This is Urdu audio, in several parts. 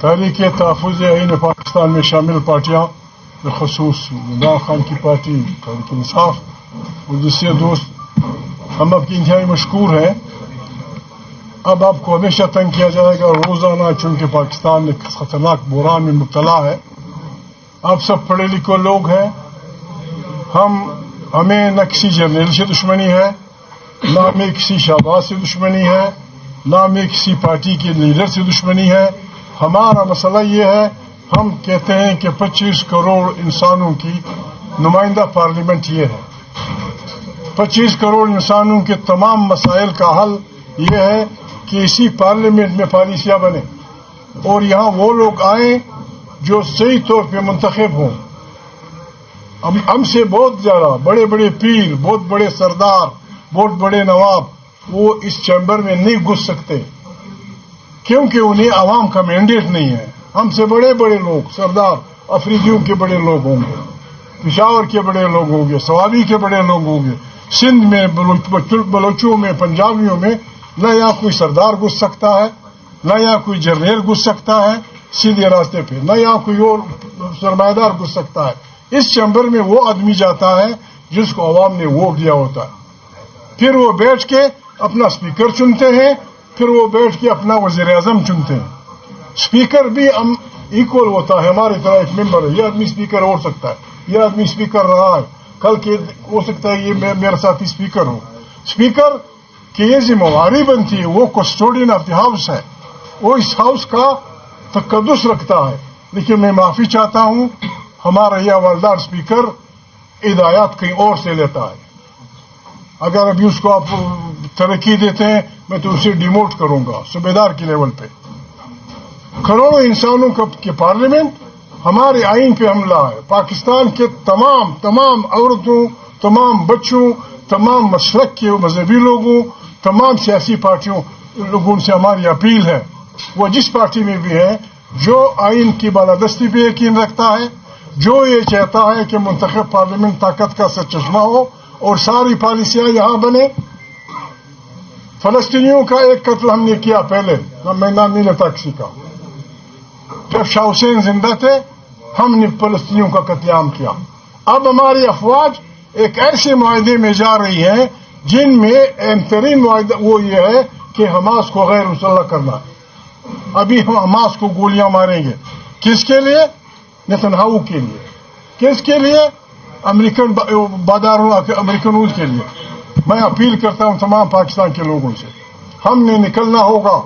تحریک تحفظ آئین پاکستان میں شامل پارٹیاں بالخصوص عمران خان کی پارٹی تحریک انصاف اور دوسرے دوست ہم آپ کی انتہائی مشکور ہیں. اب آپ کو ہمیشہ تنگ کیا جائے گا روزانہ، چونکہ پاکستان ایک خطرناک بحران میں مبتلا ہے. آپ سب پڑھے لکھے لوگ ہیں. ہمیں نہ کسی جرنیل سے دشمنی ہے، نہ ہمیں کسی شہباز سے دشمنی ہے، نہ ہمیں کسی پارٹی کے لیڈر سے دشمنی ہے. ہمارا مسئلہ یہ ہے، ہم کہتے ہیں کہ 25 کروڑ انسانوں کی نمائندہ پارلیمنٹ یہ ہے. 25 کروڑ انسانوں کے تمام مسائل کا حل یہ ہے کہ اسی پارلیمنٹ میں پالیسیاں بنے اور یہاں وہ لوگ آئیں جو صحیح طور پہ منتخب ہوں. ہم سے بہت زیادہ بڑے بڑے پیر، بہت بڑے سردار، بہت بڑے نواب وہ اس چیمبر میں نہیں گھس سکتے کیونکہ انہیں عوام کا مینڈیٹ نہیں ہے. ہم سے بڑے بڑے لوگ، سردار افریدیوں کے بڑے لوگ ہوں گے، پشاور کے بڑے لوگ ہوں گے، سوابی کے بڑے لوگ ہوں گے، سندھ میں بلوچوں میں، پنجابیوں میں نہ یہاں کوئی سردار گھس سکتا ہے، نہ یہاں کوئی جرنیل گھس سکتا ہے سیدھے راستے پہ، نہ یہاں کوئی اور سرمایہ دار گھس سکتا ہے. اس چیمبر میں وہ آدمی جاتا ہے جس کو عوام نے ووٹ دیا ہوتا ہے. پھر وہ بیٹھ کے اپنا اسپیکر چنتے ہیں، پھر وہ بیٹھ کے اپنا وزیر اعظم چنتے ہیں. اسپیکر بھی ایکول ہوتا ہے، ہماری طرح ایک ممبر ہے. یہ آدمی اسپیکر ہو سکتا ہے، یہ آدمی اسپیکر رہا ہے، کل کے ہو سکتا ہے یہ میرا ساتھی اسپیکر ہو. اسپیکر کی یہ ذمہ داری بنتی ہے، وہ کسٹوڈین آف دی ہاؤس ہے، وہ اس ہاؤس کا تقدس رکھتا ہے. لیکن میں معافی چاہتا ہوں، ہمارا یہ حوالدار اسپیکر ہدایات کہیں اور سے لیتا ہے. اگر ابھی اس کو آپ ترقی دیتے ہیں میں تو اسے ڈیموٹ کروں گا صوبیدار کے لیول پہ. کروڑوں انسانوں کے پارلیمنٹ ہمارے آئین پہ حملہ ہے. پاکستان کے تمام عورتوں، تمام بچوں، تمام مسلک کے مذہبی لوگوں، تمام سیاسی پارٹیوں لوگوں سے ہماری اپیل ہے، وہ جس پارٹی میں بھی ہے، جو آئین کی بالادستی پہ یقین رکھتا ہے، جو یہ چاہتا ہے کہ منتخب پارلیمنٹ طاقت کا سرچشمہ ہو اور ساری پالیسیاں یہاں بنے. فلسطینیوں کا ایک قتل ہم نے کیا پہلے، میں نام نہیں لیتا کسی کا. جب شاہ حسین زندہ تھے ہم نے فلسطینیوں کا قتل عام کیا. اب ہماری افواج ایک ایسے معاہدے میں جا رہی ہیں جن میں اہم ترین معاہدہ وہ یہ ہے کہ حماس کو غیر مسلح کرنا ہے. ابھی ہم حماس کو گولیاں ماریں گے. کس کے لیے؟ نتنیاہو کے لیے. کس کے لیے؟ امریکن باداروں، امریکنوں کے لیے. میں اپیل کرتا ہوں تمام پاکستان کے لوگوں سے، ہم نے نکلنا ہوگا.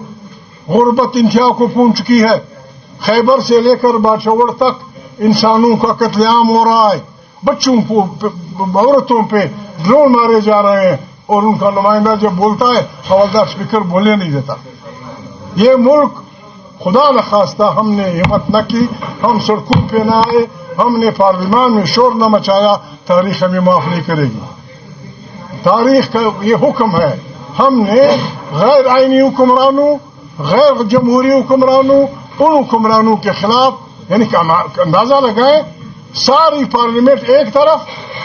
غربت انتہا کو پہنچ چکی ہے. خیبر سے لے کر باچوڑ تک انسانوں کا قتل عام ہو رہا ہے. بچوں کو، عورتوں پہ ڈرون مارے جا رہے ہیں اور ان کا نمائندہ جب بولتا ہے حوالدار اسپیکر بولنے نہیں دیتا. یہ ملک خدا نخواستہ ہم نے ہمت نہ کی، ہم سڑکوں پہ نہ آئے، ہم نے پارلیمان میں شور نہ مچایا، تاریخ ہمیں معاف نہیں کرے گی. تاریخ کا یہ حکم ہے، ہم نے غیر آئینی حکمرانوں، غیر جمہوری حکمرانوں، ان حکمرانوں کے خلاف، یعنی کہ اندازہ لگائیں ساری پارلیمنٹ ایک طرف،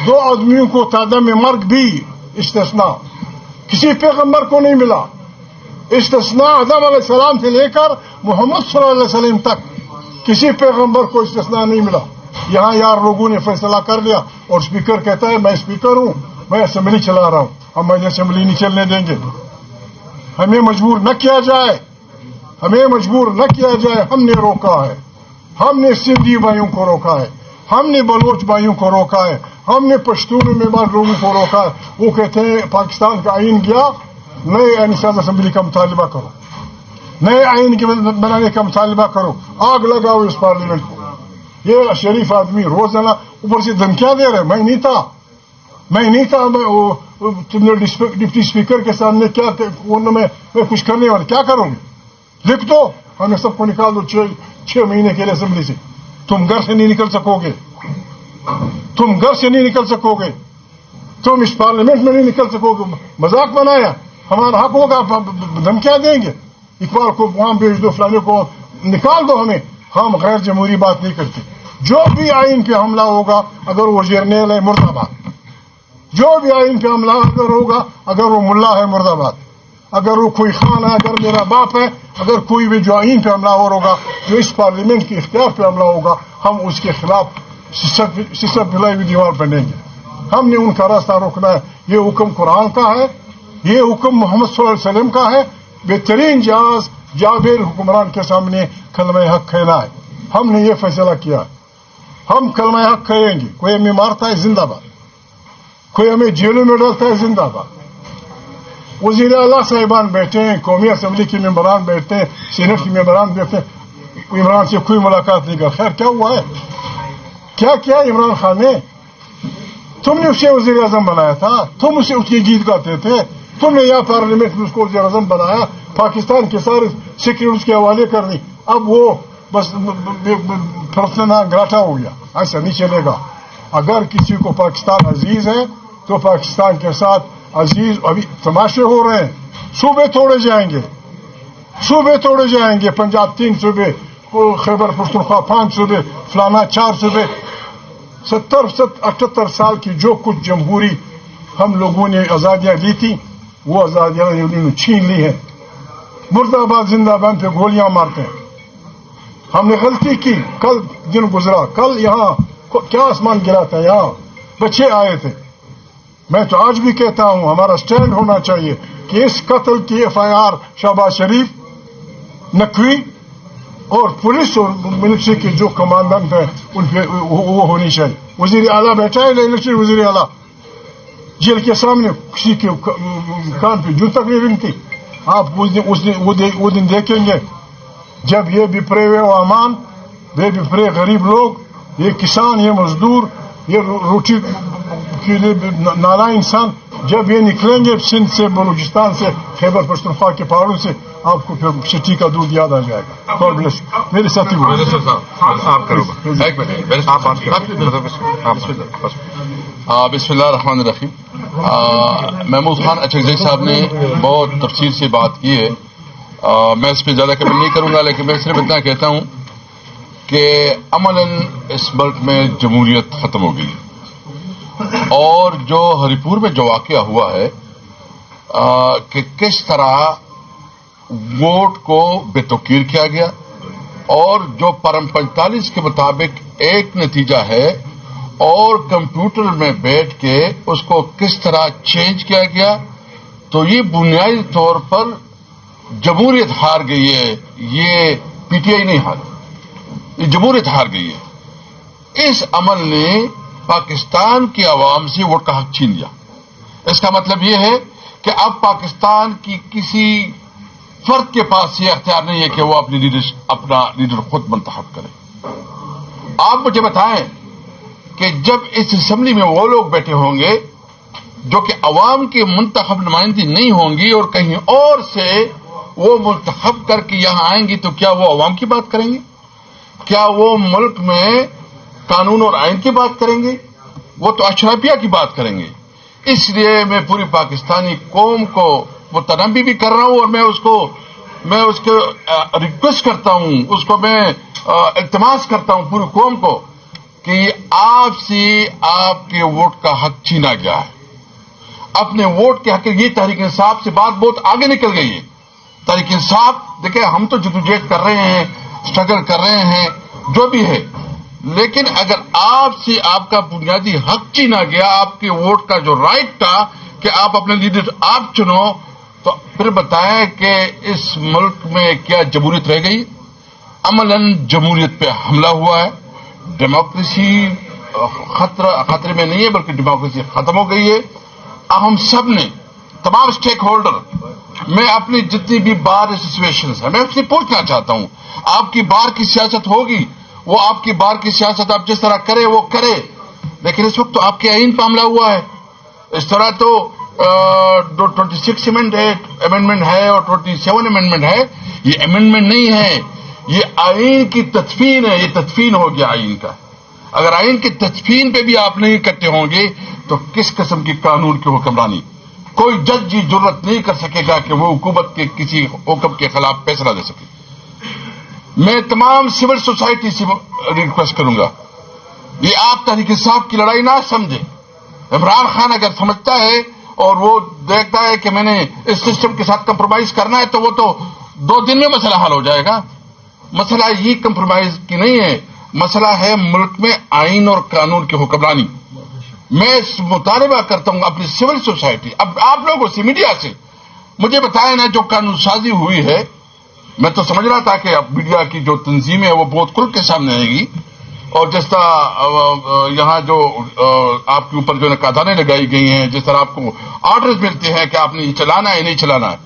2 آدمیوں کو تعدام مرگ بھی استثناء کسی پیغمبر کو نہیں ملا. استثناء آدم علیہ السلام سے لے کر محمد صلی اللہ علیہ وسلم تک کسی پیغمبر کو استثناء نہیں ملا. یہاں یار لوگوں نے فیصلہ کر لیا اور اسپیکر کہتا ہے میں اسپیکر ہوں، میں اسمبلی چلا رہا ہوں. ہم اسمبلی نہیں چلنے دیں گے. ہمیں مجبور نہ کیا جائے، ہمیں مجبور نہ کیا جائے. ہم نے روکا ہے، ہم نے سندھی بھائیوں کو روکا ہے، ہم نے بلوچ بھائیوں کو روکا ہے، ہم نے پشتون میں بعض لوگوں کو روکا ہے. وہ کہتے ہیں پاکستان کا آئین گیا، نئے آئین ساز اسمبلی کا مطالبہ کرو، نئے آئین کے بنانے کا مطالبہ کرو، آگ لگاؤ اس پارلیمنٹ کو. یہ شریف آدمی روزانہ اوپر سے دھمکیاں دے رہے. میں نہیں تھا تم نے ڈپٹی اسپیکر کے سامنے کیا میں کچھ کرنے والا، کیا کروں گی؟ لکھ دو، ہمیں سب کو نکال دو 6 مہینے کے لیے اسمبلی سے. تم گھر سے نہیں نکل سکو گے، تم گھر سے نہیں نکل سکو گے، تم اس پارلیمنٹ میں نہیں نکل سکو گے. مذاق بنایا، ہمارا حق ہوگا دھمکیاں دیں گے، اقبال کو وہاں بھیج دو، فلانے کو نکال دو. ہم غیر جمہوری بات نہیں کرتے. جو بھی آئین پہ حملہ ہوگا، اگر وہ جرنیل ہے مرد آباد. جو بھی آئین پہ حملہ اگر ہوگا، اگر وہ ملا ہے مرد آباد. اگر وہ کوئی خان ہے, اگر میرا باپ ہے, اگر کوئی بھی جو آئین پہ حملہ ہوگا, جو اس پارلیمنٹ کے اختیار پہ حملہ ہوگا, ہم اس کے خلاف سسر پلائی ہوئی دیوار بنیں گے. ہم نے ان کا راستہ روکنا ہے. یہ حکم قرآن کا ہے, یہ حکم محمد صلی اللہ علیہ وسلم کا ہے. بہترین جابر حکمران کے سامنے کلمہ حق کہنا ہے. ہم نے یہ فیصلہ کیا ہے, ہم کلمہ حق کہیں گے. کوئی ہمیں مارتا ہے زندہ باد, کوئی ہمیں جیلوں میں ڈالتا ہے زندہ باد. وزیر اعلیٰ صاحبان بیٹھے ہیں, قومی اسمبلی کے ممبران بیٹھتے ہیں, سینٹ کے ممبران بیٹھتے ہیں, عمران سے کوئی ملاقات نہیں کر. خیر کیا ہوا ہے, کیا کیا عمران خان نے؟ تم نے اسے وزیر اعظم بنایا تھا, تم اسے اس کی گیت گاتے تھے, تم نے یہاں پارلیمنٹ میں اس کو وزیر اعظم بنایا, پاکستان کے سارے سیکرٹریز کے حوالے کر دی. اب وہ بس پرسنل گراٹا ہو گیا. ایسا نہیں چلے گا. اگر کسی کو پاکستان عزیز ہے تو پاکستان کے ساتھ عزیز. ابھی تماشے ہو رہے ہیں, صوبے توڑے جائیں گے, صوبے توڑے جائیں گے. پنجاب 3 صوبے, خیبر پختونخوا 5 صوبے, فلانا 4 صوبے. 70-78 سال کی جو کچھ جمہوری ہم لوگوں نے آزادیاں لی تھی, وہ آزادیاں انہوں نے چھین لی ہیں. مرد آباد زندہ باد پہ گولیاں مارتے ہیں. ہم نے غلطی کی. کل دن گزرا, کل یہاں کیا آسمان گرا تھا, یہاں بچے آئے تھے. میں تو آج بھی کہتا ہوں ہمارا سٹینڈ ہونا چاہیے کہ اس قتل کی FIR شہباز شریف, نقوی اور پولیس اور ملٹری کے جو کمانڈنٹ ہیں ان پہ وہ ہونی چاہیے. وزیر اعلیٰ بیٹھا ہے, الیکٹڈ وزیر اعلیٰ, جیل کے سامنے کسی کے کان پہ جو تک نہیں رنگتی. آپ وہ دن دیکھیں گے جب یہ بپرے ہوئے امان, یہ بپرے غریب لوگ, یہ کسان, یہ مزدور, یہ روٹی کے لیے نالا انسان, جب یہ نکلیں گے سندھ سے, بلوچستان سے, خیبر پختونخوا کے پہاڑوں سے, آپ کو پھر چٹی کا دودھ یاد آ جائے گا. God bless. میرے ساتھی بسم اللہ الرحمن الرحیم. محمود خان اچکزئی صاحب نے بہت تفصیل سے بات کی ہے. میں اس پہ زیادہ کمنٹ نہیں کروں گا, لیکن میں صرف اتنا کہتا ہوں کہ عملاً اس ملک میں جمہوریت ختم ہو گئی ہے. اور جو ہری پور میں جو واقعہ ہوا ہے کہ کس طرح ووٹ کو بے توقیر کیا گیا, اور جو پرم 45 کے مطابق ایک نتیجہ ہے, اور کمپیوٹر میں بیٹھ کے اس کو کس طرح چینج کیا گیا, تو یہ بنیادی طور پر جمہوریت ہار گئی ہے. یہ PTI نہیں ہاری, یہ جمہوریت ہار گئی ہے. اس عمل نے پاکستان کی عوام سے ووٹ کا حق چھین لیا. اس کا مطلب یہ ہے کہ اب پاکستان کی کسی فرد کے پاس یہ اختیار نہیں ہے کہ وہ اپنا لیڈر خود منتخب کرے. آپ مجھے بتائیں کہ جب اس اسمبلی میں وہ لوگ بیٹھے ہوں گے جو کہ عوام کی منتخب نمائندگی نہیں ہوں گی, اور کہیں اور سے وہ منتخب کر کے یہاں آئیں گی, تو کیا وہ عوام کی بات کریں گے؟ کیا وہ ملک میں قانون اور آئین کی بات کریں گے؟ وہ تو اشرافیہ کی بات کریں گے. اس لیے میں پوری پاکستانی قوم کو متنبی بھی کر رہا ہوں, اور میں اس کو ریکویسٹ کرتا ہوں, اس کو میں التماس کرتا ہوں پوری قوم کو کہ آپ سے آپ کے ووٹ کا حق چھینا گیا ہے. اپنے ووٹ کے حق, یہ تحریک انصاف سے بات بہت آگے نکل گئی ہے. تحریک انصاف دیکھیں, ہم تو جدوجہد کر رہے ہیں, اسٹرگل کر رہے ہیں, جو بھی ہے, لیکن اگر آپ سے آپ کا بنیادی حق چھینا گیا, آپ کے ووٹ کا جو رائٹ تھا کہ آپ اپنے لیڈر آپ چنو, تو پھر بتائیں کہ اس ملک میں کیا جمہوریت رہ گئی؟ عملاً جمہوریت پہ حملہ ہوا ہے. ڈیموکریسی خطرے میں نہیں ہے, بلکہ ڈیموکریسی ختم ہو گئی ہے. ہم سب نے, تمام اسٹیک ہولڈر, میں اپنی جتنی بھی بار ایسوسیشنز ہیں, میں اس سے پوچھنا چاہتا ہوں, آپ کی بار کی سیاست ہوگی, وہ آپ کی بار کی سیاست آپ جس طرح کرے وہ کرے, لیکن اس وقت تو آپ کے آئین پہ حملہ ہوا ہے. اس طرح تو 26 امینڈمنٹ ہے اور 27 امینڈمنٹ ہے. یہ امینڈمنٹ نہیں ہے, یہ آئین کی تدفین ہے. یہ تدفین ہو گیا آئین کا. اگر آئین کی تدفین پہ بھی آپ نہیں اکٹھے ہوں گے تو کس قسم کی قانون کی حکمرانی؟ کوئی جج جی جرت نہیں کر سکے گا کہ وہ حکومت کے کسی حکم کے خلاف فیصلہ دے سکے. میں تمام سول سوسائٹی سے ریکویسٹ کروں گا, یہ آپ تحریک انصاف کی لڑائی نہ سمجھے. عمران خان اگر سمجھتا ہے اور وہ دیکھتا ہے کہ میں نے اس سسٹم کے ساتھ کمپرومائز کرنا ہے تو وہ تو 2 دن میں مسئلہ حل ہو جائے گا. مسئلہ یہ کمپرومائز کی نہیں ہے، مسئلہ ہے ملک میں آئین اور قانون کی حکمرانی. میں مطالبہ کرتا ہوں اپنی سول سوسائٹی، اب آپ لوگوں سے، میڈیا سے مجھے بتائیں نا جو قانون سازی ہوئی ہے. میں تو سمجھ رہا تھا کہ اب میڈیا کی جو تنظیم ہے وہ بہت کھل کے سامنے آئے گی، اور جس طرح یہاں جو آپ کے اوپر جو نقادانیں لگائی گئی ہیں، جس طرح آپ کو آرڈرز ملتے ہیں کہ آپ نے یہ چلانا ہے نہیں چلانا ہے.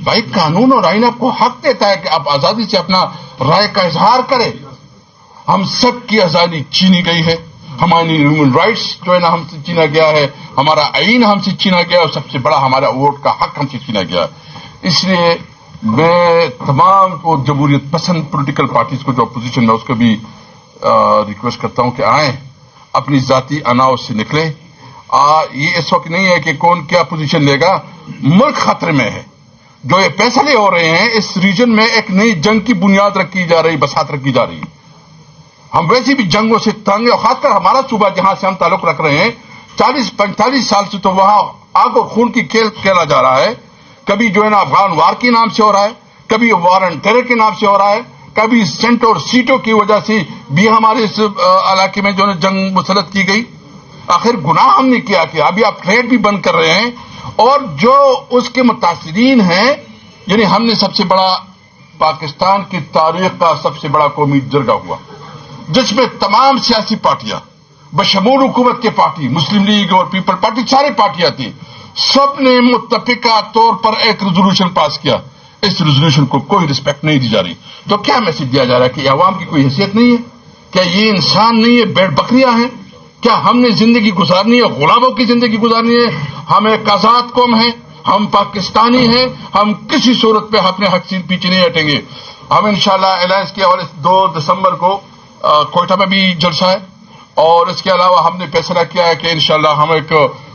بھائی قانون اور آئین آپ کو حق دیتا ہے کہ آپ آزادی سے اپنا رائے کا اظہار کریں. ہم سب کی آزادی چھینی گئی ہے، ہماری ہیومن رائٹس جو ہے نا ہم سے چھینا گیا ہے، ہمارا آئین ہم سے چھینا گیا، اور سب سے بڑا ہمارا ووٹ کا حق ہم سے چھینا گیا ہے. اس لیے میں تمام کو جمہوریت پسند پولیٹیکل پارٹیز کو جو اپوزیشن میں اس کو بھی ریکویسٹ کرتا ہوں کہ آئیں، اپنی ذاتی اناؤ سے نکلیں. یہ اس وقت نہیں ہے کہ کون کیا پوزیشن لے گا، ملک خطرے میں ہے. جو یہ فیصلے ہو رہے ہیں اس ریجن میں ایک نئی جنگ کی بنیاد رکھی جا رہی، بساط رکھی جا رہی. ہم ویسے بھی جنگوں سے تنگ ہیں، اور خاص کر ہمارا صوبہ جہاں سے ہم تعلق رکھ رہے ہیں 40-45 سال سے تو وہاں آگ اور خون کی کھیل کھیلا جا رہا ہے. کبھی جو ہے نا افغان وار کے نام سے ہو رہا ہے، کبھی وار اینڈ ٹیرر کے نام سے ہو رہا ہے، کبھی سینٹ اور سیٹوں کی وجہ سے بھی ہمارے اس علاقے میں جو ہے جنگ مسلط کی گئی. آخر گناہ ہم نے کیا ابھی آپ ٹریڈ بھی بند کر رہے ہیں، اور جو اس کے متاثرین ہیں، یعنی ہم نے سب سے بڑا پاکستان کی تاریخ کا سب سے بڑا قومی جرگہ ہوا جس میں تمام سیاسی پارٹیاں بشمول حکومت کے پارٹی، مسلم لیگ اور پیپل پارٹی، ساری پارٹیاں تھیں، سب نے متفقہ طور پر ایک ریزولوشن پاس کیا. اس ریزولوشن کو کوئی رسپیکٹ نہیں دی جا رہی. تو کیا میسج دیا جا رہا ہے کہ عوام کی کوئی حیثیت نہیں ہے؟ کیا یہ انسان نہیں ہے، بیڑ بکریاں ہیں؟ کیا ہم نے زندگی گزارنی ہے، غلاموں کی زندگی گزارنی ہے؟ ہم ایک آزاد قوم ہیں، ہم پاکستانی ہیں، ہم کسی صورت پہ اپنے حق سے پیچھے نہیں ہٹیں گے. ہم انشاءاللہ الائنس کے اور 2 دسمبر کو کوئٹہ میں بھی جلسہ ہے، اور اس کے علاوہ ہم نے فیصلہ کیا ہے کہ انشاءاللہ ہم ایک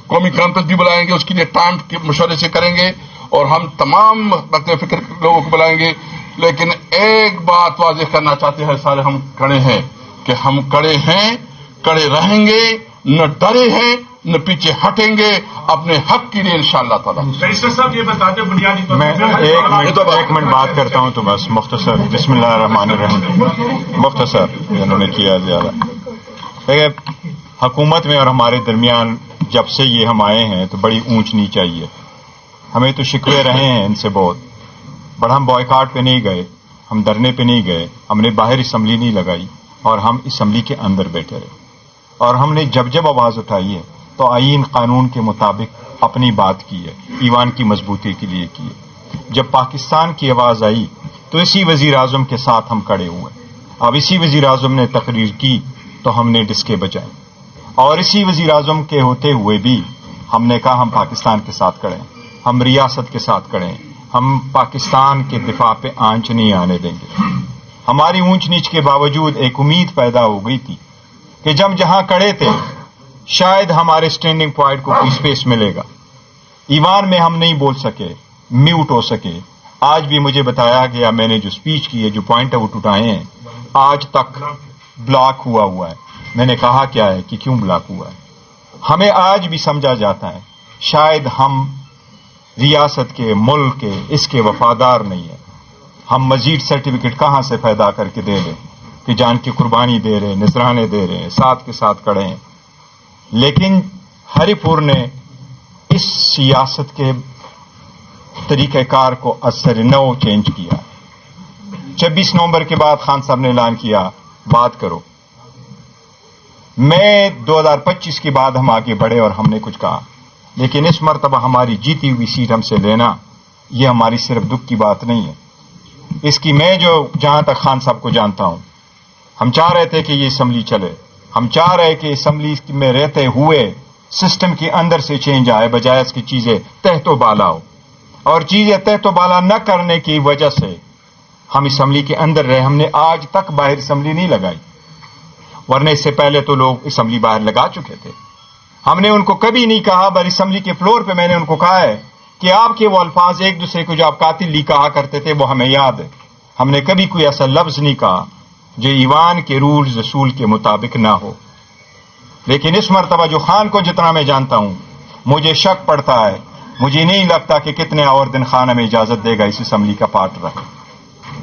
قومی کانفرنس بھی بلائیں گے. اس کے لیے ٹائم کے مشورے سے کریں گے، اور ہم تمام مطلب فکر لوگوں کو بلائیں گے. لیکن ایک بات واضح کرنا چاہتے ہیں سارے ہم کھڑے ہیں کہ ہم کھڑے ہیں، کھڑے رہیں گے، نہ ڈرے ہیں نہ پیچھے ہٹیں گے اپنے حق کے لیے انشاءاللہ تعالیٰ. صاحب یہ بتاتے بنیادی طور میں ایک منٹ بات کرتا ہوں تو بس مختصر. بسم اللہ الرحمن الرحیم. مختصر انہوں نے کیا زیادہ. دیکھیں حکومت میں اور ہمارے درمیان جب سے یہ ہم آئے ہیں تو بڑی اونچ نیچ آئی ہے. ہمیں تو شکوے رہے ہیں ان سے بہت، بٹ ہم بوائکاٹ پہ نہیں گئے، ہم دھرنے پہ نہیں گئے، ہم نے باہر اسمبلی نہیں لگائی، اور ہم اسمبلی کے اندر بیٹھے رہے. اور ہم نے جب آواز اٹھائی ہے تو آئین قانون کے مطابق اپنی بات کی ہے، ایوان کی مضبوطی کے لیے کی ہے. جب پاکستان کی آواز آئی تو اسی وزیر اعظم کے ساتھ ہم کھڑے ہوئے. اب اسی وزیر اعظم نے تقریر کی تو ہم نے ڈسکے بجائے، اور اسی وزیر اعظم کے ہوتے ہوئے بھی ہم نے کہا ہم پاکستان کے ساتھ کھڑے ہیں، ہم ریاست کے ساتھ کھڑے ہیں، ہم پاکستان کے دفاع پہ آنچ نہیں آنے دیں گے. ہماری اونچ نیچ کے باوجود ایک امید پیدا ہو گئی تھی کہ جہاں کھڑے تھے شاید ہمارے سٹینڈنگ پوائنٹ کو کوئی سپیس ملے گا. ایوان میں ہم نہیں بول سکے، میوٹ ہو سکے. آج بھی مجھے بتایا گیا، میں نے جو سپیچ کی ہے، جو پوائنٹ آؤٹ اٹھائے ہیں، آج تک بلاک ہوا ہے. میں نے کہا کیا ہے کہ کیوں بلاک ہوا ہے. ہمیں آج بھی سمجھا جاتا ہے شاید ہم ریاست کے، ملک کے، اس کے وفادار نہیں ہیں. ہم مزید سرٹیفکیٹ کہاں سے پیدا کر کے دے لیں کہ جان کی قربانی دے رہے ہیں، نذرانے دے رہے ہیں، ساتھ کے ساتھ کھڑے ہیں. لیکن ہری پور نے اس سیاست کے طریقہ کار کو اثر نو چینج کیا. 26 نومبر کے بعد خان صاحب نے اعلان کیا بات کرو. میں 2025 کے بعد ہم آگے بڑھے اور ہم نے کچھ کہا، لیکن اس مرتبہ ہماری جیتی ہوئی سیٹ ہم سے لینا یہ ہماری صرف دکھ کی بات نہیں ہے. اس کی میں جو جہاں تک خان صاحب کو جانتا ہوں، ہم چاہ رہے تھے کہ یہ اسمبلی چلے. ہم چاہ رہے کہ اسمبلی میں رہتے ہوئے سسٹم کے اندر سے چینج آئے، بجائے اس کی چیزیں تحت و بالا ہو. اور چیزیں تحت و بالا نہ کرنے کی وجہ سے ہم اسمبلی کے اندر رہے. ہم نے آج تک باہر اسمبلی نہیں لگائی، ورنہ اس سے پہلے تو لوگ اسمبلی باہر لگا چکے تھے. ہم نے ان کو کبھی نہیں کہا، بر اسمبلی کے فلور پہ میں نے ان کو کہا ہے کہ آپ کے وہ الفاظ ایک دوسرے کو جو آپ قاتل لی کہا کرتے تھے وہ ہمیں یاد ہے. ہم نے کبھی کوئی ایسا لفظ نہیں کہا جو ایوان کے رولز رسول کے مطابق نہ ہو. لیکن اس مرتبہ جو خان کو جتنا میں جانتا ہوں، مجھے شک پڑتا ہے، مجھے نہیں لگتا کہ کتنے اور دن خان ہمیں اجازت دے گا اس اسمبلی کا پارٹ رکھ،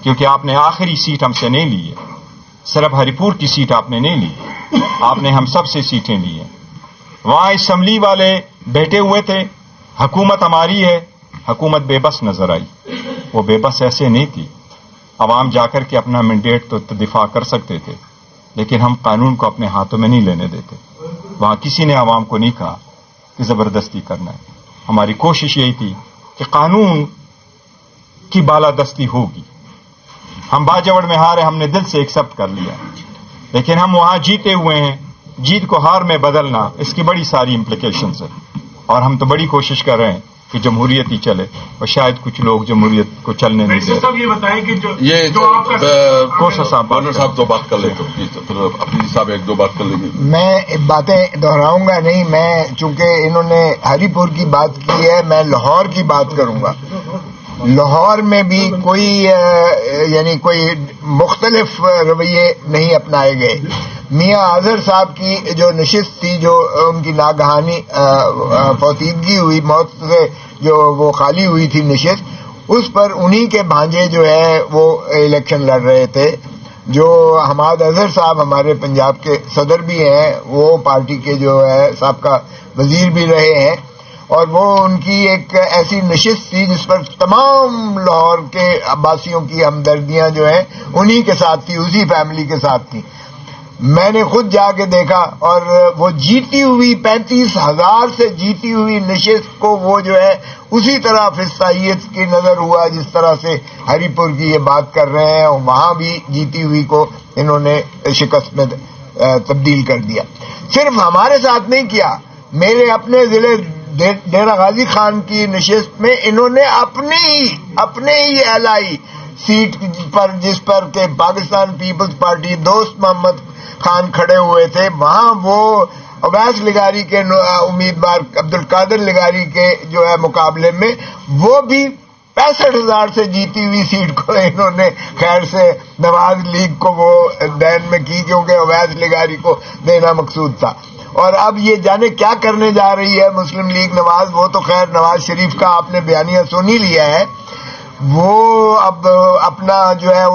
کیونکہ آپ نے آخری سیٹ ہم سے نہیں لی ہے، صرف ہری پور کی سیٹ آپ نے نہیں لی، آپ نے ہم سب سے سیٹیں لی ہیں۔ وہاں اسمبلی والے بیٹھے ہوئے تھے، حکومت ہماری ہے، حکومت بے بس نظر آئی، وہ بے بس ایسے نہیں تھی، عوام جا کر کے اپنا مینڈیٹ تو دفاع کر سکتے تھے، لیکن ہم قانون کو اپنے ہاتھوں میں نہیں لینے دیتے۔ وہاں کسی نے عوام کو نہیں کہا کہ زبردستی کرنا ہے، ہماری کوشش یہی تھی کہ قانون کی بالادستی ہوگی۔ ہم باجوڑ میں ہارے، ہم نے دل سے ایکسپٹ کر لیا، لیکن ہم وہاں جیتے ہوئے ہیں، جیت کو ہار میں بدلنا اس کی بڑی ساری امپلیکیشنز ہیں، اور ہم تو بڑی کوشش کر رہے ہیں کہ جمہوریت ہی چلے، اور شاید کچھ لوگ جمہوریت کو چلنے نہیں دے رہے۔ یہ بتائیں کہ یہ جو آپ کا کوشا صاحب گورنر صاحب دو بات کر لیں تو پھر اپنی صاحب ایک دو بات کر لیں گے۔ میں باتیں دہراؤں گا نہیں، میں چونکہ انہوں نے ہری پور کی بات کی ہے، میں لاہور کی بات کروں گا۔ لاہور میں بھی کوئی یعنی کوئی مختلف رویے نہیں اپنائے گئے۔ میاں اظہر صاحب کی جو نشست تھی، جو ان کی ناگہانی فوتیدگی ہوئی، موت سے جو وہ خالی ہوئی تھی نشست، اس پر انہی کے بھانجے جو ہے وہ الیکشن لڑ رہے تھے۔ جو حماد اظہر صاحب ہمارے پنجاب کے صدر بھی ہیں، وہ پارٹی کے جو ہے سابقہ وزیر بھی رہے ہیں، اور وہ ان کی ایک ایسی نشست تھی جس پر تمام لاہور کے عباسیوں کی ہمدردیاں جو ہیں انہی کے ساتھ تھی، اسی فیملی کے ساتھ تھی۔ میں نے خود جا کے دیکھا، اور وہ جیتی ہوئی 35,000 سے جیتی ہوئی نشست کو وہ جو ہے اسی طرح فسطائیت کی نظر ہوا جس طرح سے ہری پور کی یہ بات کر رہے ہیں، اور وہاں بھی جیتی ہوئی کو انہوں نے شکست میں تبدیل کر دیا۔ صرف ہمارے ساتھ نہیں کیا، میرے اپنے ضلع ڈیرہ غازی خان کی نشست میں انہوں نے اپنے ہی اعلائی سیٹ پر، جس پر کہ پاکستان پیپلز پارٹی دوست محمد خان کھڑے ہوئے تھے، وہاں وہ اویس لغاری کے امیدوار عبدالقادر لغاری کے جو ہے مقابلے میں وہ بھی 65,000 سے جیتی ہوئی سیٹ کو انہوں نے خیر سے نواز لیگ کو وہ دین میں کی، کیونکہ اویس لغاری کو دینا مقصود تھا۔ اور اب یہ جانے کیا کرنے جا رہی ہے مسلم لیگ نواز، وہ تو خیر نواز شریف کا آپ نے بیانیہ سن ہی لیا ہے، وہ اب اپنا جو ہے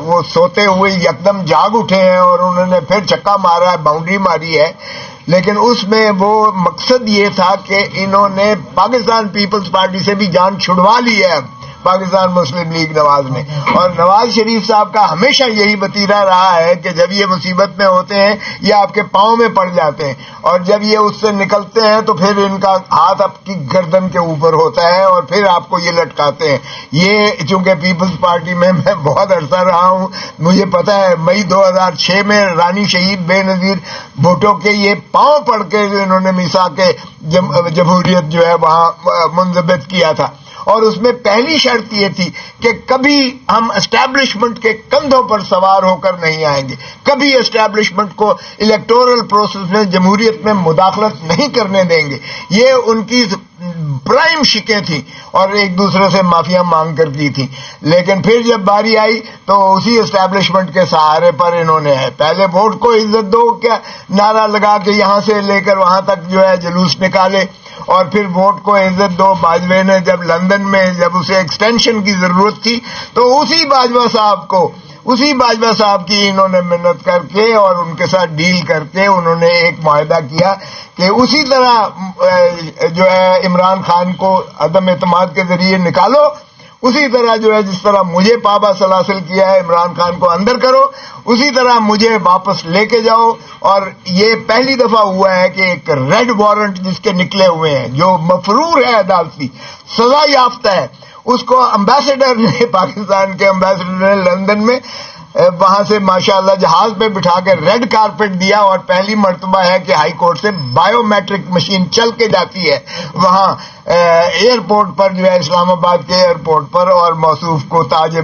وہ سوتے ہوئے یکدم جاگ اٹھے ہیں، اور انہوں نے پھر چکا مارا ہے، باؤنڈری ماری ہے، لیکن اس میں وہ مقصد یہ تھا کہ انہوں نے پاکستان پیپلز پارٹی سے بھی جان چھڑوا لی ہے پاکستان مسلم لیگ نواز نے۔ اور نواز شریف صاحب کا ہمیشہ یہی وتیرہ رہا ہے کہ جب یہ مصیبت میں ہوتے ہیں یہ آپ کے پاؤں میں پڑ جاتے ہیں، اور جب یہ اس سے نکلتے ہیں تو پھر ان کا ہاتھ آپ کی گردن کے اوپر ہوتا ہے، اور پھر آپ کو یہ لٹکاتے ہیں۔ یہ چونکہ پیپلز پارٹی میں بہت عرصہ رہا ہوں، مجھے پتا ہے مئی 2006 میں رانی شہید بے نظیر بھٹو کے یہ پاؤں پڑ کے انہوں نے میثاق جمہوریت جو ہے وہاں منضبط کیا تھا، اور اس میں پہلی شرط یہ تھی کہ کبھی ہم اسٹیبلشمنٹ کے کندھوں پر سوار ہو کر نہیں آئیں گے، کبھی اسٹیبلشمنٹ کو الیکٹورل پروسیس میں جمہوریت میں مداخلت نہیں کرنے دیں گے۔ یہ ان کی پرائم شکیں تھیں، اور ایک دوسرے سے معافیاں مانگ کر کی تھیں، لیکن پھر جب باری آئی تو اسی اسٹیبلشمنٹ کے سہارے پر انہوں نے پہلے ووٹ کو عزت دو کیا نعرہ لگا کے یہاں سے لے کر وہاں تک جو ہے جلوس نکالے، اور پھر ووٹ کو عزت دو باجوے نے جب لندن میں جب اسے ایکسٹینشن کی ضرورت تھی تو اسی باجوہ صاحب کی انہوں نے منت کر کے اور ان کے ساتھ ڈیل کر کے انہوں نے ایک معاہدہ کیا کہ اسی طرح جو ہے عمران خان کو عدم اعتماد کے ذریعے نکالو، اسی طرح جو ہے جس طرح مجھے پابا سلاسل کیا ہے عمران خان کو اندر کرو، اسی طرح مجھے واپس لے کے جاؤ۔ اور یہ پہلی دفعہ ہوا ہے کہ ایک ریڈ وارنٹ جس کے نکلے ہوئے ہیں، جو مفرور ہے عدالتی سزا یافتہ ہے، اس کو امبیسڈر نے پاکستان کے امبیسڈر نے لندن میں وہاں سے ماشاءاللہ جہاز پہ بٹھا کے ریڈ کارپیٹ دیا، اور پہلی مرتبہ ہے کہ ہائی کورٹ سے بائیو میٹرک مشین چل کے جاتی ہے وہاں ایئرپورٹ پر جو ہے اسلام آباد کے ایئرپورٹ پر، اور موصوف کو تاج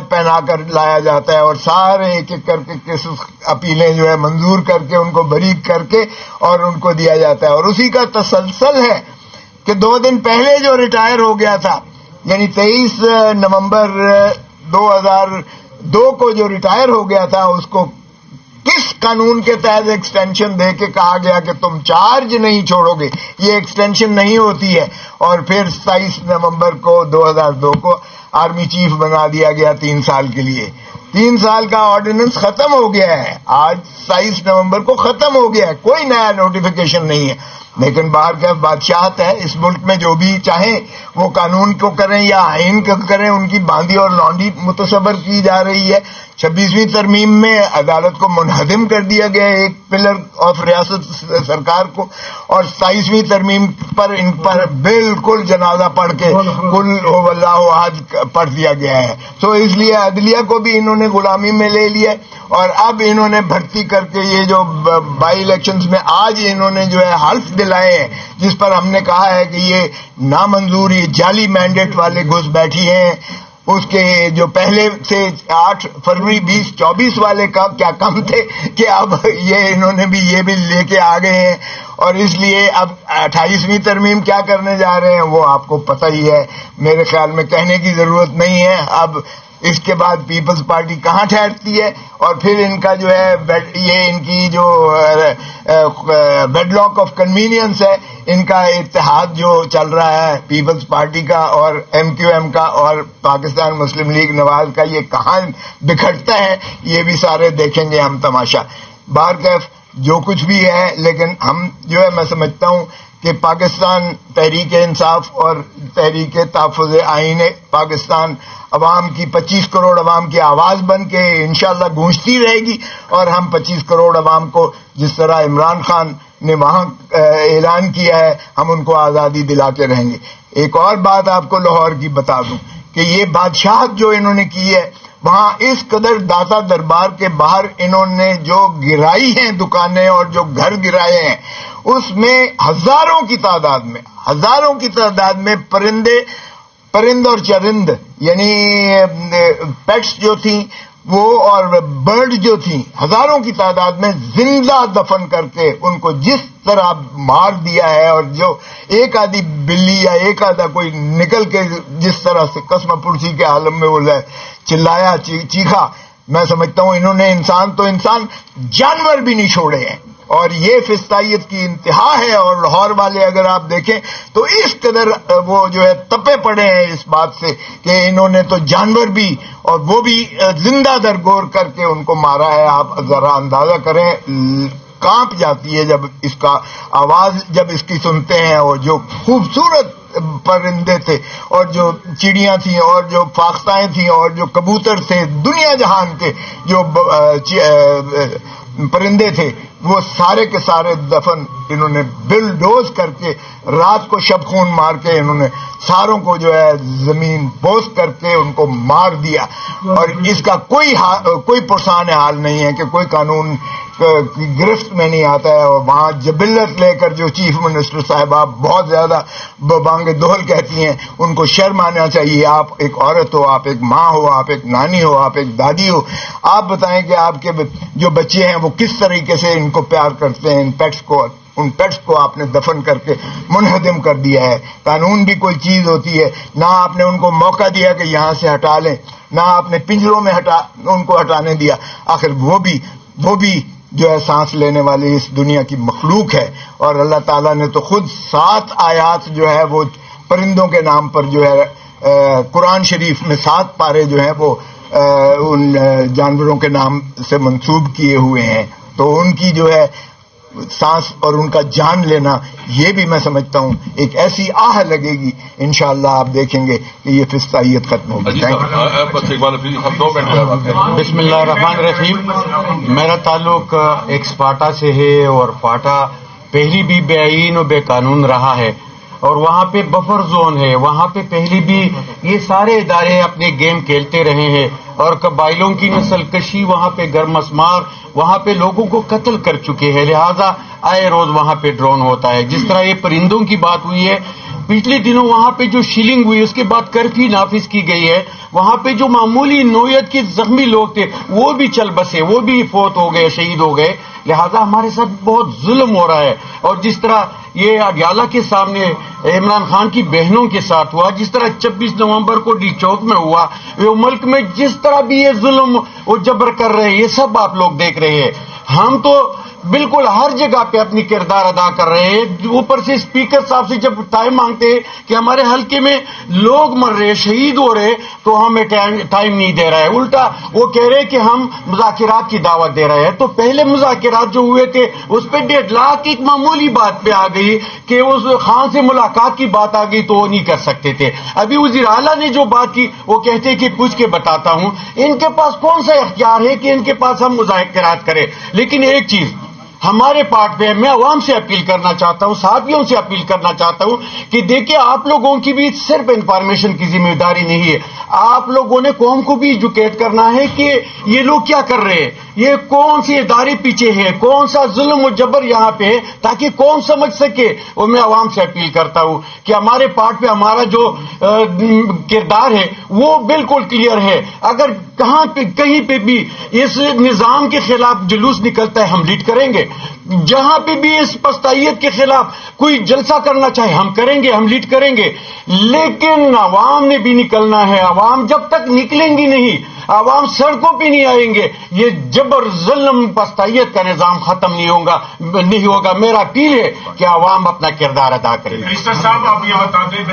پہنا کر لایا جاتا ہے، اور سارے ایک ایک کر کے کیسز اپیلیں جو ہے منظور کر کے ان کو بریک کر کے اور ان کو دیا جاتا ہے۔ اور اسی کا تسلسل ہے کہ 2 دن پہلے جو ریٹائر ہو گیا تھا، یعنی 23 نومبر 2002 کو جو ریٹائر ہو گیا تھا، اس کو اس قانون کے تحت ایکسٹینشن دے کے کہا گیا کہ تم چارج نہیں چھوڑو گے، یہ ایکسٹینشن نہیں ہوتی ہے، اور پھر 27 نومبر کو 2002 کو آرمی چیف بنا دیا گیا 3 سال کے لیے. 3 سال کا آرڈیننس ختم ہو گیا ہے، آج 27 نومبر کو ختم ہو گیا ہے، کوئی نیا نوٹیفیکیشن نہیں ہے. لیکن باہر کا بادشاہت ہے اس ملک میں، جو بھی چاہیں وہ قانون کو کریں یا آئین کو کریں، ان کی باندھی اور لانڈی متصور کی جا رہی ہے. 26ویں ترمیم میں عدالت کو منہدم کر دیا گیا ایک پلر آف ریاست سرکار کو، اور 27ویں ترمیم پر ان پر بالکل جنازہ پڑھ کے قل هو اللہ احد پڑھ دیا گیا ہے. تو اس لیے عدلیہ کو بھی انہوں نے غلامی میں لے لیا، اور اب انہوں نے بھرتی کر کے یہ جو بائی الیکشنز میں آج انہوں نے جو ہے حلف دلائے ہیں، جس پر ہم نے کہا ہے کہ یہ نامنظور، یہ جعلی مینڈیٹ والے گھس بیٹھی ہیں، اس کے جو پہلے سے 8 فروری 2024 والے کا کیا کم تھے کہ اب یہ انہوں نے بھی یہ بھی لے کے آ گئے ہیں. اور اس لیے اب 28ویں ترمیم کیا کرنے جا رہے ہیں وہ آپ کو پتہ ہی ہے، میرے خیال میں کہنے کی ضرورت نہیں ہے. اب اس کے بعد پیپلز پارٹی کہاں ٹھہرتی ہے، اور پھر ان کا جو ہے یہ ان کی جو بیڈ لاک آف کنوینئنس ہے، ان کا اتحاد جو چل رہا ہے پیپلز پارٹی کا اور MQM کا اور پاکستان مسلم لیگ نواز کا، یہ کہاں بکھرتا ہے یہ بھی سارے دیکھیں گے ہم تماشا. بہرکیف جو کچھ بھی ہے، لیکن ہم جو ہے میں سمجھتا ہوں کہ پاکستان تحریک انصاف اور تحریک تحفظ آئین پاکستان عوام کی 25 کروڑ عوام کی آواز بن کے انشاءاللہ گونجتی رہے گی، اور ہم 25 کروڑ عوام کو جس طرح عمران خان نے وہاں اعلان کیا ہے، ہم ان کو آزادی دلا کے رہیں گے. ایک اور بات آپ کو لاہور کی بتا دوں کہ یہ بادشاہت جو انہوں نے کی ہے، وہاں اس قدر داتا دربار کے باہر انہوں نے جو گرائی ہیں دکانیں اور جو گھر گرائے ہیں، اس میں ہزاروں کی تعداد میں پرند اور چرند یعنی پیٹس جو تھیں وہ اور برڈ جو تھیں، ہزاروں کی تعداد میں زندہ دفن کر کے ان کو جس طرح مار دیا ہے، اور جو ایک آدھی بلی یا ایک آدھا کوئی نکل کے جس طرح سے قسم پرسی کے عالم میں وہ چلایا چیخا، میں سمجھتا ہوں انہوں نے انسان تو انسان جانور بھی نہیں چھوڑے ہیں. اور یہ فسطائیت کی انتہا ہے. اور لاہور والے اگر آپ دیکھیں تو اس قدر وہ جو ہے تپے پڑے ہیں اس بات سے کہ انہوں نے تو جانور بھی اور وہ بھی زندہ درگور کر کے ان کو مارا ہے. آپ ذرا اندازہ کریں، کانپ جاتی ہے جب اس کا آواز جب اس کی سنتے ہیں. اور جو خوبصورت پرندے تھے اور جو چڑیاں تھیں اور جو فاختائیں تھیں اور جو کبوتر تھے، دنیا جہان کے جو پرندے تھے، وہ سارے کے سارے دفن انہوں نے بلڈوز کر کے رات کو شب خون مار کے انہوں نے ساروں کو جو ہے زمین بوس کر کے ان کو مار دیا. اور اس کا کوئی پرسان حال نہیں ہے کہ کوئی قانون کی گرفت میں نہیں آتا ہے. اور وہاں جبلت لے کر جو چیف منسٹر صاحبہ بہت زیادہ بانگ دہل کہتی ہیں، ان کو شرم آنا چاہیے. آپ ایک عورت ہو، آپ ایک ماں ہو، آپ ایک نانی ہو، آپ ایک دادی ہو. آپ بتائیں کہ آپ کے جو بچے ہیں وہ کس طریقے سے ان کو پیار کرتے ہیں. ان پیٹس کو آپ نے دفن کر کے منہدم کر دیا ہے. قانون بھی کوئی چیز ہوتی ہے، نہ آپ نے ان کو موقع دیا کہ یہاں سے ہٹا لیں، نہ آپ نے پنجروں میں ان کو ہٹانے دیا. آخر وہ بھی جو ہے سانس لینے والی اس دنیا کی مخلوق ہے. اور اللہ تعالیٰ نے تو خود 7 آیات جو ہے وہ پرندوں کے نام پر جو ہے قرآن شریف میں 7 پارے جو ہیں وہ ان جانوروں کے نام سے منسوب کیے ہوئے ہیں. تو ان کی جو ہے سانس اور ان کا جان لینا، یہ بھی میں سمجھتا ہوں ایک ایسی آہ لگے گی. انشاءاللہ آپ دیکھیں گے کہ یہ فسطائیت ختم ہوگی. بسم اللہ الرحمن الرحیم. میرا تعلق ایک سپاٹا سے ہے، اور پاٹا پہلی بھی بے آئین و بے قانون رہا ہے، اور وہاں پہ بفر زون ہے. وہاں پہ پہلی بھی یہ سارے ادارے اپنے گیم کھیلتے رہے ہیں، اور قبائلوں کی نسل کشی وہاں پہ گرمسمار وہاں پہ لوگوں کو قتل کر چکے ہیں. لہذا آئے روز وہاں پہ ڈرون ہوتا ہے. جس طرح یہ پرندوں کی بات ہوئی ہے، پچھلے دنوں وہاں پہ جو شیلنگ ہوئی اس کے بعد کرفیو نافذ کی گئی ہے. وہاں پہ جو معمولی نوعیت کے زخمی لوگ تھے وہ بھی چل بسے، وہ بھی فوت ہو گئے، شہید ہو گئے. لہذا ہمارے ساتھ بہت ظلم ہو رہا ہے. اور جس طرح یہ اڈیالہ کے سامنے عمران خان کی بہنوں کے ساتھ ہوا، جس طرح 26 نومبر کو ڈی چوک میں ہوا، یہ ملک میں جس طرح بھی یہ ظلم و جبر کر رہے ہیں، یہ سب آپ لوگ دیکھ رہے ہیں. ہم تو بالکل ہر جگہ پہ اپنی کردار ادا کر رہے ہیں. اوپر سے اسپیکر صاحب سے جب ٹائم مانگتے ہیں کہ ہمارے حلقے میں لوگ مر رہے، شہید ہو رہے، تو ہمیں ٹائم نہیں دے رہا ہے. الٹا وہ کہہ رہے کہ ہم مذاکرات کی دعوت دے رہے ہیں. تو پہلے مذاکرات جو ہوئے تھے اس پہ 1.5 لاکھ ایک معمولی بات پہ آ گئی کہ اس خان سے ملاقات کی بات آ گئی تو وہ نہیں کر سکتے تھے. ابھی وزیر اعلیٰ نے جو بات کی وہ کہتے کہ پوچھ کے بتاتا ہوں. ان کے پاس کون سا اختیار ہے کہ ان کے پاس ہم مذاکرات کریں؟ لیکن ایک چیز ہمارے پارٹ پہ میں عوام سے اپیل کرنا چاہتا ہوں، ساتھیوں سے اپیل کرنا چاہتا ہوں کہ دیکھیں آپ لوگوں کی بھی صرف انفارمیشن کی ذمہ داری نہیں ہے، آپ لوگوں نے قوم کو بھی ایجوکیٹ کرنا ہے کہ یہ لوگ کیا کر رہے ہیں، یہ کون سی ادارے پیچھے ہے، کون سا ظلم و جبر یہاں پہ ہے، تاکہ قوم سمجھ سکے. اور میں عوام سے اپیل کرتا ہوں کہ ہمارے پارٹ پہ ہمارا جو کردار ہے وہ بالکل کلیئر ہے. اگر کہیں پہ بھی اس نظام کے خلاف جلوس نکلتا ہے ہم لیڈ کریں گے. جہاں پہ بھی اس پستائیت کے خلاف کوئی جلسہ کرنا چاہے ہم کریں گے، ہم لیڈ کریں گے. لیکن عوام نے بھی نکلنا ہے. عوام جب تک نکلیں گی نہیں، عوام سڑکوں پہ نہیں آئیں گے، یہ جبر ظلم پستائیت کا نظام ختم نہیں ہوگا. میرا اپیل ہے کہ عوام اپنا کردار ادا کریں. بیرسٹر صاحب آپ یہ بتا دیں،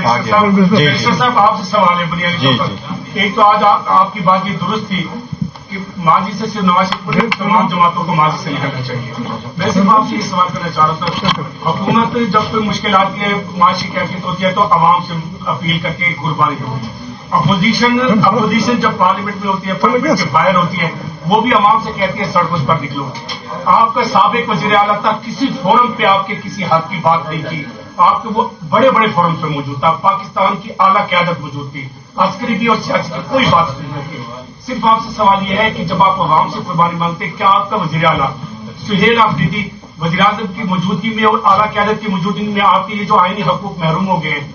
بیرسٹر صاحب آپ سے سوال ہے بنیادی طور پر. ایک تو آج آپ کی بات یہ درست تھی کہ ماضی سے صرف نواز شریف پر تمام جماعتوں کو ماضی سے نکلنا چاہیے. میں صرف آپ سے یہ سوال کرنا چاہ رہا تھا، حکومت جب کوئی مشکلات کی معاشی کیفیت ہوتی ہے تو عوام سے اپیل کر کے قربانی ہوتی ہے. اپوزیشن جب پارلیمنٹ میں ہوتی ہے، پارلیمنٹ کے باہر ہوتی ہے، وہ بھی عوام سے کہتی ہے سڑکوں پر نکلو. آپ کا سابق وزیر اعلیٰ تھا، کسی فورم پہ آپ کے کسی حق کی بات نہیں کی. آپ کے وہ بڑے بڑے فورم پہ موجود تھا، پاکستان کی اعلیٰ قیادت موجود تھی، عسکری بھی اور سیاسی کی کوئی بات نہیں تھی. صرف آپ سے سوال یہ ہے کہ جب آپ عوام سے قربانی مانگتے ہیں، کیا آپ کا وزیر اعلیٰ سہیل آفریدی وزیر اعظم کی موجودگی میں اور اعلیٰ قیادت کی موجودگی میں آپ کے یہ جو آئینی حقوق محروم ہو گئے ہیں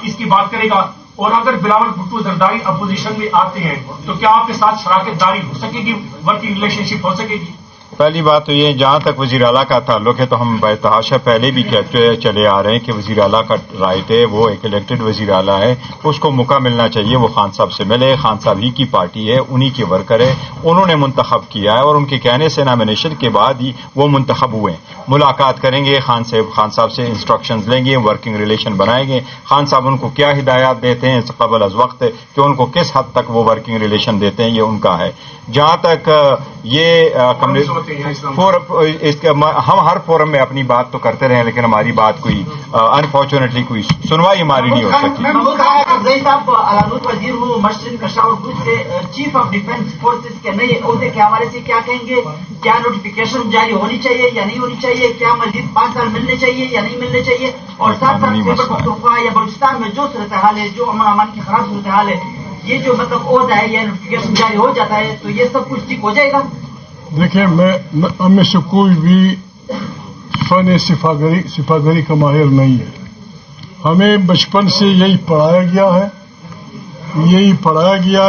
اس کی بات کرے گا؟ اور اگر بلاول بھٹو زرداری اپوزیشن میں آتے ہیں تو کیا آپ کے ساتھ شراکت داری ہو سکے گی، ورکنگ ریلیشن شپ ہو سکے گی؟ پہلی بات تو یہ جہاں تک وزیر اعلیٰ کا تعلق ہے تو ہم بتحاشا پہلے بھی کہتے چلے آ رہے ہیں کہ وزیر اعلیٰ کا رائٹ ہے، وہ ایک الیکٹڈ وزیر اعلیٰ ہے، اس کو موقع ملنا چاہیے، وہ خان صاحب سے ملے. خان صاحب ہی کی پارٹی ہے، انہی کے ورکر ہے، انہوں نے منتخب کیا ہے اور ان کے کہنے سے نامینیشن کے بعد ہی وہ منتخب ہوئے. ملاقات کریں گے خان صاحب سے انسٹرکشنز لیں گے، ورکنگ ریلیشن بنائیں گے. خان صاحب ان کو کیا ہدایات دیتے ہیں قبل از وقت کہ ان کو کس حد تک وہ ورکنگ ریلیشن دیتے ہیں، یہ ان کا ہے. جہاں تک یہ ہم ہر فورم میں اپنی بات تو کرتے رہے لیکن ہماری بات کوئی انفارچونیٹلی کوئی سنوائی ہماری نہیں ہو سکتی. صاحب علامت وزیر ہوں مشرق پشاور گروپ سے چیف آف ڈیفینس فورسز کے نئے عہدے کے حوالے سے کیا کہیں گے؟ کیا نوٹیفکیشن جاری ہونی چاہیے یا نہیں ہونی چاہیے؟ کیا مزید 5 سال ملنے چاہیے یا نہیں ملنے چاہیے؟ اور ساتھ ساتھ خیبر پختونخوا یا بلوچستان میں جو صورتحال ہے، جو امن امان کی خراب صورتحال ہے، یہ جو مطلب عہدہ ہے یا نوٹیفکیشن جاری ہو جاتا ہے تو یہ سب کچھ ٹھیک ہو جائے گا؟ دیکھیں، ہم میں سے کوئی بھی فن سپاہگری کا ماہر نہیں ہے. ہمیں بچپن سے یہی پڑھایا گیا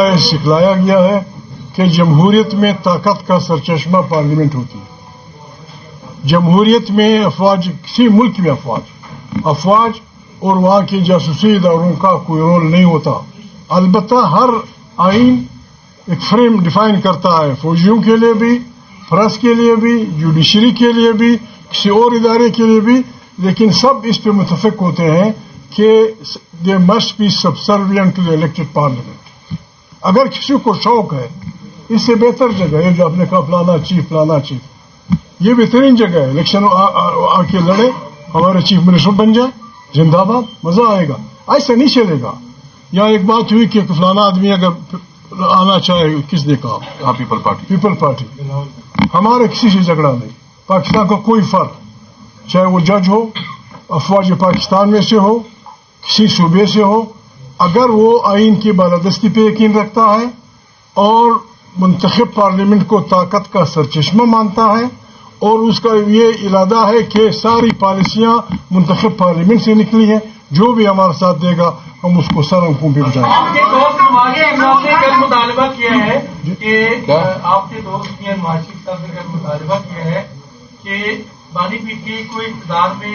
ہے، سکھلایا گیا ہے کہ جمہوریت میں طاقت کا سرچشمہ پارلیمنٹ ہوتی ہے. جمہوریت میں افواج، کسی ملک میں افواج اور وہاں کے جاسوسی اداروں کا کوئی رول نہیں ہوتا. البتہ ہر آئین ایک فریم ڈیفائن کرتا ہے، فوجیوں کے لیے بھی، پریس کے لیے بھی، جوڈیشری کے لیے بھی، کسی اور ادارے کے لیے بھی. لیکن سب اس پہ متفق ہوتے ہیں کہ they must be subservient to the elected parliament. اگر کسی کو شوق ہے، اس سے بہتر جگہ ہے جو آپ نے کہا فلانا چیف، یہ بہترین جگہ ہے. الیکشن آ کے لڑے، ہمارے چیف منسٹر بن جائے، زندہ باد، مزہ آئے گا. ایسا نہیں چلے گا. یہاں ایک بات ہوئی کہ فلانا آدمی اگر آنا چاہے، کس نے کہا؟ People party. ہمارے کسی سے جھگڑا نہیں. پاکستان کا کوئی فرد، چاہے وہ جج ہو، افواج پاکستان میں سے ہو، کسی صوبے سے ہو، اگر وہ آئین کی بالادستی پہ یقین رکھتا ہے اور منتخب پارلیمنٹ کو طاقت کا سرچشمہ مانتا ہے اور اس کا یہ ارادہ ہے کہ ساری پالیسیاں منتخب پارلیمنٹ سے نکلی ہیں، جو بھی ہمارا ساتھ دے گا ہم اس کو سر انکوں پہ بجائیں گے. آپ کے دوست عمران نے کل مطالبہ کیا ہے کہ آپ کے دوست معاشی صاحب نے کل مطالبہ کیا ہے کہ بانی پیٹ کی کوئی اقتدار میں